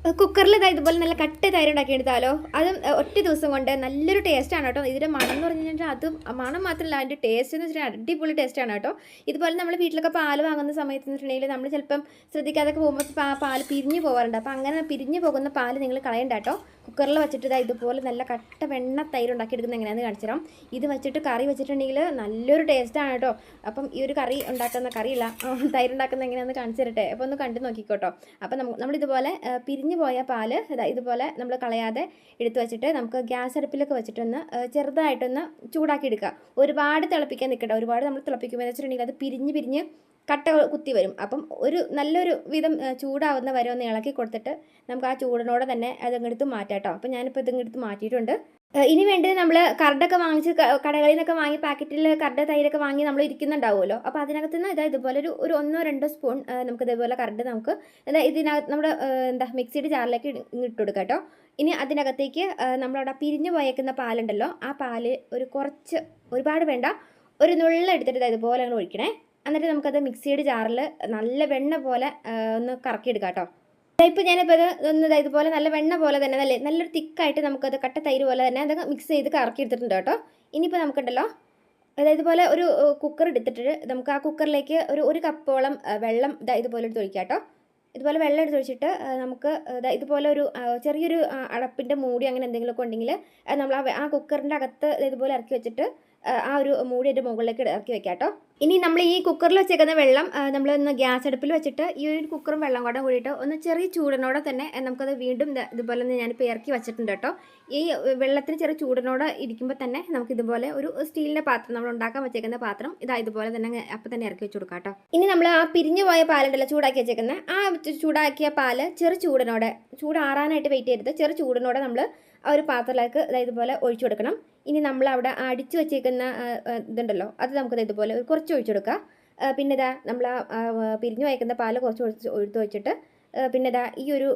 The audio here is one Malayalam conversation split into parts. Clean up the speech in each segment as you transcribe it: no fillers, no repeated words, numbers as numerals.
കുക്കറിൽ ഇതുപോലെ നല്ല കട്ട് തൈര് ഉണ്ടാക്കി എടുത്താലോ. അതും ഒറ്റ ദിവസം കൊണ്ട് നല്ലൊരു ടേസ്റ്റാണ് കേട്ടോ. ഇതിൻ്റെ മണം എന്ന് പറഞ്ഞു കഴിഞ്ഞാൽ അതും മണം മാത്രമല്ല, അതിൻ്റെ ടേസ്റ്റ് എന്ന് വെച്ചിട്ടുണ്ടെങ്കിൽ അടിപൊളി ടേസ്റ്റാണ് കേട്ടോ. ഇതുപോലെ നമ്മൾ വീട്ടിലൊക്കെ പാല് വാങ്ങുന്ന സമയത്ത് എന്ന് വെച്ചിട്ടുണ്ടെങ്കിൽ നമ്മൾ ചിലപ്പം ശ്രദ്ധിക്കാതൊക്കെ പോകുമ്പോൾ ആ പാല് പിരിഞ്ഞ് പോകാറുണ്ട്. അപ്പോൾ അങ്ങനെ പിരിഞ്ഞ് പോകുന്ന പാല് നിങ്ങൾ കളയണ്ട കേട്ടോ. കുക്കറിൽ വെച്ചിട്ട് ഇതുപോലെ നല്ല കട്ട വെണ്ണ തൈര് ഉണ്ടാക്കിയെടുക്കുന്നത് എങ്ങനെയാണെന്ന് കാണിച്ചു തരാം. ഇത് വെച്ചിട്ട് കറി വെച്ചിട്ടുണ്ടെങ്കിൽ നല്ലൊരു ടേസ്റ്റാണ് കേട്ടോ. അപ്പം ഈ ഒരു കറി ഉണ്ടാക്കുന്ന കറിയില്ല, തൈര് ഉണ്ടാക്കുന്ന എങ്ങനെയാണെന്ന് കാണിച്ചു തരട്ടെ. അപ്പോൾ ഒന്ന് കണ്ടു നോക്കിക്കോട്ടോ. അപ്പം നമ്മളിതുപോലെ പിരിഞ്ഞ് പോയ പാല് ഇതുപോലെ നമ്മൾ കളയാതെ എടുത്തു വെച്ചിട്ട് നമുക്ക് ഗ്യാസ് അടുപ്പിലൊക്കെ വെച്ചിട്ടൊന്ന് ചെറുതായിട്ടൊന്ന് ചൂടാക്കി എടുക്കുക. ഒരുപാട് തിളപ്പിക്കാൻ നിൽക്കട്ടെ. ഒരുപാട് നമ്മൾ തിളപ്പിക്കുമ്പോൾ വെച്ചിട്ടുണ്ടെങ്കിൽ അത് പിരിഞ്ഞ് കട്ട കുത്തി വരും. അപ്പം ഒരു നല്ലൊരു വിധം ചൂടാവുന്ന വരെ ഒന്ന് ഇളക്കി കൊടുത്തിട്ട് നമുക്ക് ആ ചൂടിനോടെ തന്നെ അതങ്ങെടുത്ത് മാറ്റാം കേട്ടോ. അപ്പം ഞാനിപ്പോൾ ഇതങ്ങെടുത്ത് മാറ്റിയിട്ടുണ്ട്. ഇനി വേണ്ടത് നമ്മൾ കറഡൊക്കെ വാങ്ങിച്ച് കടകളിൽ നിന്നൊക്കെ വാങ്ങി പാക്കറ്റിൽ കറഡ് തൈരൊക്കെ വാങ്ങി നമ്മൾ ഇരിക്കുന്നുണ്ടാവുമല്ലോ. അപ്പോൾ അതിനകത്ത് നിന്ന് ഇതുപോലെ ഒരു 1-2 സ്പൂൺ നമുക്ക് ഇതേപോലെ കറഡ് നമുക്ക് ഇതിനകത്ത് നമ്മുടെ മിക്സിയുടെ ജാറിലേക്ക് ഇട്ട് കൊടുക്കാം കേട്ടോ. ഇനി അതിനകത്തേക്ക് നമ്മളവിടെ പിരിഞ്ഞു പോയേക്കുന്ന പാലുണ്ടല്ലോ, ആ പാല് കുറച്ച്, ഒരുപാട് വേണ്ട, ഒരു നുള്ള എടുത്തിട്ട് ഇതുപോലെ അങ്ങ് ഒഴിക്കണേ. എന്നിട്ട് നമുക്കത് മിക്സിയുടെ ജാറിൽ നല്ല വെണ്ണ പോലെ ഒന്ന് കറക്കിയെടുക്കാം കേട്ടോ. ഇപ്പോൾ ഞാനിപ്പോൾ ഇത് ഇതുപോലെ നല്ല വെണ്ണ പോലെ തന്നെ നല്ലൊരു തിക്കായിട്ട് നമുക്കത് കട്ട തൈര് പോലെ തന്നെ അത് മിക്സ് ചെയ്ത് കറക്കി എടുത്തിട്ടുണ്ട് കേട്ടോ. ഇനിയിപ്പോൾ നമുക്കുണ്ടല്ലോ ഇതുപോലെ ഒരു കുക്കർ എടുത്തിട്ട് നമുക്ക് ആ കുക്കറിലേക്ക് ഒരു കപ്പോളം വെള്ളം ഇതുപോലെ എടുത്ത് ഒഴിക്കാം കേട്ടോ. ഇതുപോലെ വെള്ളം എടുത്ത് ഒഴിച്ചിട്ട് നമുക്ക് ഇതുപോലെ ഒരു ചെറിയൊരു അടപ്പിൻ്റെ മൂടി അങ്ങനെ എന്തെങ്കിലുമൊക്കെ ഉണ്ടെങ്കിൽ നമ്മൾ ആ കുക്കറിൻ്റെ അകത്ത് ഇതുപോലെ ഇറക്കി വെച്ചിട്ട് ആ ഒരു മൂടിയുടെ മുകളിലേക്ക് ഇറക്കി വെക്കാം കേട്ടോ. ഇനി നമ്മൾ ഈ കുക്കറിൽ വെച്ചേക്കുന്ന വെള്ളം നമ്മളൊന്ന് ഗ്യാസ് അടുപ്പിൽ വെച്ചിട്ട് ഈ ഒരു കുക്കറും വെള്ളം കൂടെ കൂടിയിട്ട് ഒന്ന് ചെറിയ ചൂടിനോടെ തന്നെ നമുക്കത് വീണ്ടും ഇതുപോലെ ഒന്ന് ഞാനിപ്പോൾ ഇറക്കി വെച്ചിട്ടുണ്ട് കേട്ടോ. ഈ വെള്ളത്തിന് ചെറിയ ചൂടിനോടെ ഇരിക്കുമ്പോൾ തന്നെ നമുക്ക് ഇതുപോലെ ഒരു സ്റ്റീലിൻ്റെ പാത്രം, നമ്മൾ ഉണ്ടാക്കാൻ വെച്ചേക്കുന്ന പാത്രം ഇതുപോലെ തന്നെ അപ്പം തന്നെ ഇറക്കി വെച്ച് കൊടുക്കാം കേട്ടോ. ഇനി നമ്മൾ ആ പിരിഞ്ഞു പോയ പാലുണ്ടല്ലോ ചൂടാക്കി വെച്ചേക്കുന്ന ആ ചൂടാക്കിയ പാല് ചെറു ചൂടിനോടെ, ചൂടാറാനായിട്ട് വെയിറ്റ് ചെയ്തിട്ട് ചെറു ചൂടിനോടെ നമ്മൾ ആ ഒരു പാത്രത്തിലേക്ക് ഇതുപോലെ ഒഴിച്ചു കൊടുക്കണം. ഇനി നമ്മൾ അവിടെ അടിച്ചു വെച്ചേക്കുന്ന ഇതുണ്ടല്ലോ അത് നമുക്ക് ഇതുപോലെ കുറച്ച് ഒഴിച്ചു കൊടുക്കുക. പിന്നെ നമ്മൾ പിരിഞ്ഞു വയ്ക്കുന്ന പാല് കുറച്ച് ഒഴിച്ച് വെച്ചിട്ട് പിന്നെ ഈ ഒരു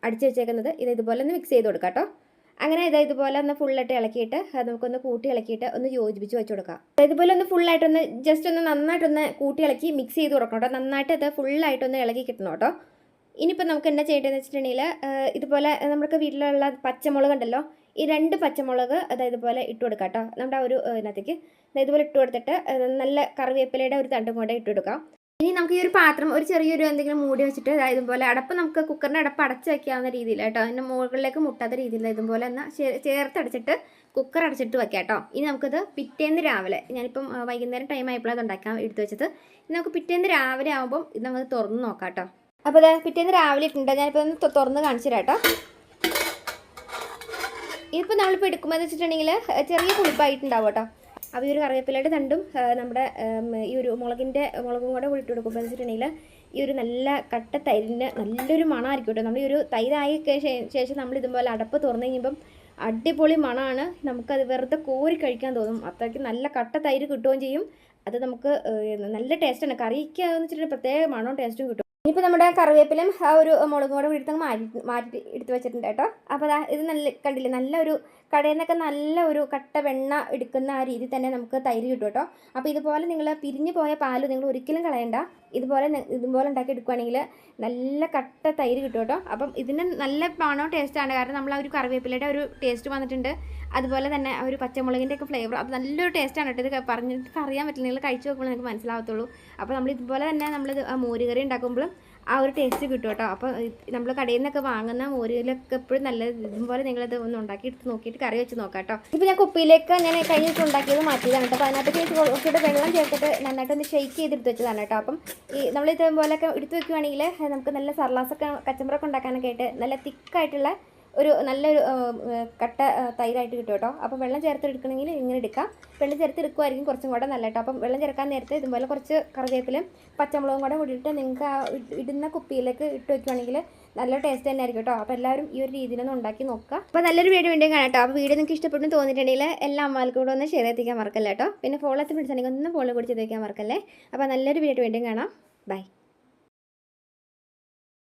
അടിച്ചു വെച്ചേക്കുന്നത് ഇതുപോലെ ഒന്ന് മിക്സ് ചെയ്ത് കൊടുക്കാം കേട്ടോ. അങ്ങനെ ഇതുപോലെ ഒന്ന് ഫുള്ളായിട്ട് ഇളക്കിയിട്ട് നമുക്കൊന്ന് കൂട്ടി ഇളക്കിയിട്ട് ഒന്ന് യോജിപ്പിച്ച് വെച്ച് കൊടുക്കാം. ഇതുപോലെ ഒന്ന് ഫുള്ളായിട്ടൊന്ന് ജസ്റ്റ് ഒന്ന് നന്നായിട്ടൊന്ന് കൂട്ടി ഇളക്കി മിക്സ് ചെയ്ത് കൊടുക്കണം കേട്ടോ. നന്നായിട്ട് അത് ഫുള്ളായിട്ടൊന്ന് ഇളക്കി കിട്ടണം കേട്ടോ. ഇനിയിപ്പോൾ നമുക്ക് എന്താ ചെയ്യേണ്ടതെന്ന് വെച്ചിട്ടുണ്ടെങ്കിൽ ഇതുപോലെ നമുക്ക് വീട്ടിലുള്ള പച്ചമുളക് ഉണ്ടല്ലോ, ഈ 2 പച്ചമുളക് ഇതുപോലെ ഇട്ട് കൊടുക്കാം കേട്ടോ. നമ്മുടെ ആ ഒരു ഇതിനകത്തേക്ക് ഇതുപോലെ ഇട്ട് കൊടുത്തിട്ട് നല്ല കറിവേപ്പിലയുടെ ഒരു തണ്ടും കൂടെ ഇട്ട് കൊടുക്കാം. ഇനി നമുക്ക് ഈ ഒരു പാത്രം ഒരു ചെറിയൊരു എന്തെങ്കിലും മൂടി വെച്ചിട്ട് ഇതുപോലെ അടപ്പ്, നമുക്ക് കുക്കറിൻ്റെ അടപ്പ് അടച്ച് വയ്ക്കാവുന്ന രീതിയിൽ കേട്ടോ, അതിൻ്റെ മുകളിലേക്ക് മുട്ടാത്ത രീതിയിൽ ഇതുപോലെ ഒന്ന് ചേർത്തടച്ചിട്ട് കുക്കർ അടച്ചിട്ട് വെക്കാം കേട്ടോ. ഇനി നമുക്കത് പിറ്റേന്ന് രാവിലെ, ഞാനിപ്പം വൈകുന്നേരം ടൈം ആയപ്പോഴാണ് അത് ഉണ്ടാക്കാൻ എടുത്ത് വെച്ചത്. ഇനി നമുക്ക് പിറ്റേന്ന് രാവിലെ ആകുമ്പം ഇത് നമുക്ക് തുറന്ന് നോക്കാം കേട്ടോ. അപ്പോൾ പിറ്റേന്ന് രാവിലെ ഇട്ടുണ്ട്, ഞാനിപ്പോൾ ഒന്ന് തുറന്ന് കാണിച്ചു തരാം കേട്ടോ. ഇതിപ്പോൾ നമ്മളിപ്പോൾ എടുക്കുമ്പോൾ വെച്ചിട്ടുണ്ടെങ്കിൽ ചെറിയ പുളിപ്പായിട്ടുണ്ടാവും കേട്ടോ. അപ്പോൾ ഈ ഒരു കറിവേപ്പിലയുടെ തണ്ടും നമ്മുടെ ഈ ഒരു മുളകും കൂടെ ഇട്ട് കൊടുക്കുമ്പോൾ വെച്ചിട്ടുണ്ടെങ്കിൽ ഈ ഒരു നല്ല കട്ട തൈരിന് നല്ലൊരു മണമായിരിക്കും കേട്ടോ. നമ്മൾ ഈ ഒരു തൈരായ ശേഷം നമ്മൾ ഇതുപോലെ അടപ്പ് തുറന്നു കഴിയുമ്പം അടിപൊളി മണമാണ്. നമുക്കത് വെറുതെ കോരി കഴിക്കാൻ തോന്നും. അത്രയ്ക്ക് നല്ല കട്ട തൈര് കിട്ടുകയും ചെയ്യും. അത് നമുക്ക് നല്ല ടേസ്റ്റാണ്. കറിക്ക് എന്ന് വെച്ചിട്ടുണ്ടെങ്കിൽ പ്രത്യേക മണവും ടേസ്റ്റും കിട്ടും. ഇനിയിപ്പോൾ നമ്മുടെ കറിവേപ്പിലും ആ ഒരു മുളകും കൂടെ എടുത്തങ്ങ് മാറ്റി എടുത്ത് വെച്ചിട്ടുണ്ട് കേട്ടോ. അപ്പോൾ ഇത് നല്ല കണ്ടില്ലേ, നല്ലൊരു കടയിൽ നിന്നൊക്കെ നല്ല ഒരു കട്ട വെണ്ണ എടുക്കുന്ന ആ രീതിയിൽ തന്നെ നമുക്ക് തൈര് കിട്ടും കേട്ടോ. അപ്പോൾ ഇതുപോലെ നിങ്ങൾ പിരിഞ്ഞു പോയ പാല് നിങ്ങൾ ഒരിക്കലും കളയണ്ട. ഇതുപോലെ ഉണ്ടാക്കി എടുക്കുകയാണെങ്കിൽ നല്ല കട്ട തൈര് കിട്ടും കേട്ടോ. അപ്പം ഇതിന് നല്ല മണവും ടേസ്റ്റാണ്. കാരണം നമ്മൾ ആ ഒരു കറിവേപ്പിലയുടെ ഒരു ടേസ്റ്റ് വന്നിട്ടുണ്ട്. അതുപോലെ തന്നെ ആ ഒരു പച്ചമുളകിൻ്റെ ഒക്കെ ഫ്ലേവർ, അത് നല്ലൊരു ടേസ്റ്റാണ് കേട്ടോ. ഇത് പറഞ്ഞിട്ട് അറിയാൻ പറ്റില്ല, നിങ്ങൾ കഴിച്ച് നോക്കുമ്പോൾ നിങ്ങൾക്ക് മനസ്സിലാവത്തുള്ളൂ. അപ്പോൾ നമ്മൾ ഇതുപോലെ തന്നെ നമ്മളിത് മോരുകറി ഉണ്ടാക്കുമ്പോഴും ആ ഒരു ടേസ്റ്റ് കിട്ടും കേട്ടോ. അപ്പോൾ നമ്മൾ കടയിൽ നിന്നൊക്കെ വാങ്ങുന്ന മോരിലൊക്കെ എപ്പോഴും നല്ല ഇതുപോലെ നിങ്ങളത് ഒന്ന് ഉണ്ടാക്കി എടുത്ത് നോക്കിയിട്ട് കറി വെച്ച് നോക്കാം കേട്ടോ. ഇപ്പോൾ ഞാൻ കുപ്പിയിലേക്ക് ഞാൻ കഴിഞ്ഞ ദിവസം ഉണ്ടാക്കിയത് മാറ്റിയതാണ് കേട്ടോ. അപ്പോൾ അതിനകത്തേക്ക് കുറച്ചുകൂടെ വെള്ളം ചേർത്തിട്ട് നന്നായിട്ടൊന്ന് ഷെയ്ക്ക് ചെയ്തെടുത്ത് വെച്ചതാണ് കേട്ടോ. അപ്പം ഈ നമ്മൾ ഇതുപോലെയൊക്കെ എടുത്ത് വെക്കുകയാണെങ്കിൽ നമുക്ക് നല്ല സർലാസൊക്കെ കച്ചമ്പറൊക്കെ ഉണ്ടാക്കാനൊക്കെ ആയിട്ട് നല്ല തിക്കായിട്ടുള്ള ഒരു നല്ലൊരു കട്ട തൈരായിട്ട് കിട്ടും കേട്ടോ. അപ്പോൾ വെള്ളം ചേർത്തെടുക്കണമെങ്കിൽ ഇങ്ങനെ എടുക്കാം. വെള്ളം ചേർത്തെടുക്കുമായിരിക്കും കുറച്ചും കൂടെ നല്ല കേട്ടോ. അപ്പം വെള്ളം ചേർക്കാൻ നേരത്തെ ഇതുപോലെ കുറച്ച് കറിവേപ്പിലും പച്ചമുളകും കൂടെ കൂടിയിട്ട് നിങ്ങൾക്ക് ആ ഇടുന്ന കുപ്പിയിലേക്ക് ഇട്ട് വയ്ക്കുകയാണെങ്കിൽ നല്ല ടേസ്റ്റ് തന്നെ ആയിരിക്കും കേട്ടോ. അപ്പോൾ എല്ലാവരും ഈ ഒരു രീതിയിലൊന്ന് ഉണ്ടാക്കി നോക്കുക. അപ്പോൾ നല്ലൊരു വീഡിയോ വേണ്ടിയും കാണാം കേട്ടോ. അപ്പോൾ വീഡിയോ നിങ്ങൾക്ക് ഇഷ്ടപ്പെട്ടു തോന്നിയിട്ടുണ്ടെങ്കിൽ എല്ലാ അമ്മമാർക്കും കൂടെ ഒന്ന് ഷെയർ ചെയ്തിരിക്കാൻ മറക്കല്ലേ കേട്ടോ. പിന്നെ ഫോളോ പിടിച്ചിട്ടുണ്ടെങ്കിൽ ഒന്ന് ഫോളോ കൂടി ചെയ്ത് വയ്ക്കാൻ മറക്കല്ലേ. അപ്പോൾ നല്ലൊരു വീഡിയോ വേണ്ടിയും കാണാം. ബൈ.